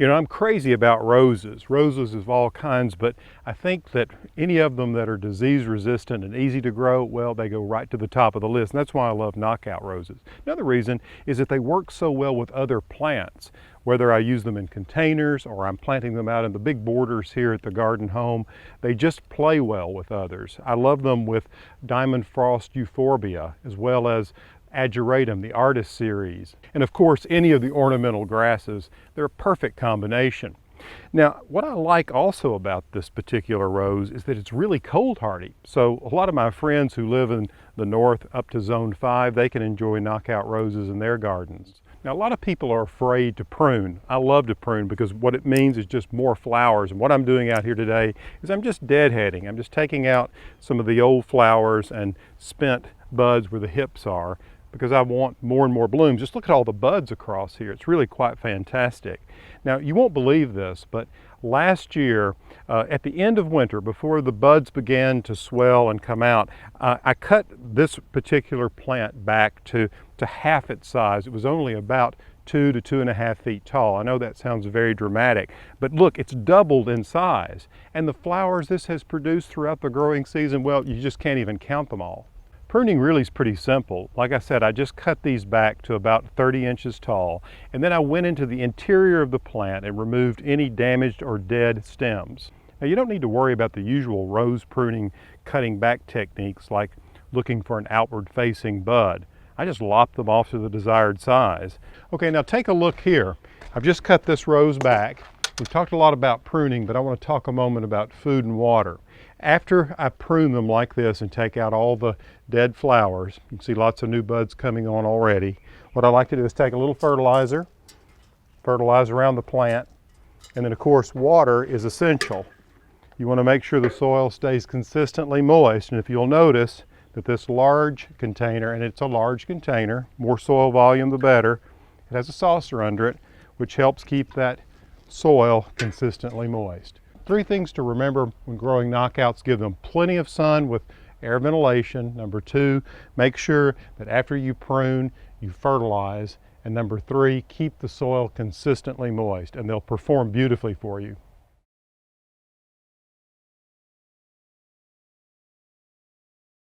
You know, I'm crazy about roses of all kinds, but I think that any of them that are disease resistant and easy to grow, well, they go right to the top of the list. And that's why I love knockout roses. Another reason is that they work so well with other plants, whether I use them in containers or I'm planting them out in the big borders here at the garden home. They just play well with others. I love them with diamond frost euphorbia, as well as ageratum, the artist series, and of course any of the ornamental grasses. They're a perfect combination. Now, what I like also about this particular rose is that it's really cold hardy. So a lot of my friends who live in the north up to zone 5, they can enjoy knockout roses in their gardens. Now, a lot of people are afraid to prune. I love to prune because what it means is just more flowers. And what I'm doing out here today is I'm just deadheading. I'm just taking out some of the old flowers and spent buds where the hips are, because I want more and more blooms. Just look at all the buds across here. It's really quite fantastic. Now, you won't believe this, but last year, at the end of winter, before the buds began to swell and come out, I cut this particular plant back to half its size. It was only about 2 to 2.5 feet tall. I know that sounds very dramatic, but look, it's doubled in size. And the flowers this has produced throughout the growing season, well, you just can't even count them all. Pruning really is pretty simple. Like I said, I just cut these back to about 30 inches tall, and then I went into the interior of the plant and removed any damaged or dead stems. Now, you don't need to worry about the usual rose pruning cutting back techniques like looking for an outward facing bud. I just lopped them off to the desired size. Okay, now take a look here. I've just cut this rose back. We've talked a lot about pruning, but I want to talk a moment about food and water. After I prune them like this and take out all the dead flowers, you can see lots of new buds coming on already. What I like to do is take a little fertilize around the plant, and then of course water is essential. You want to make sure the soil stays consistently moist, and if you'll notice that this large container, and it's a large container, more soil volume the better, it has a saucer under it, which helps keep that soil consistently moist. 3 things to remember when growing knockouts: give them plenty of sun with air ventilation. Number 2, make sure that after you prune, you fertilize. And number 3, keep the soil consistently moist, and they'll perform beautifully for you.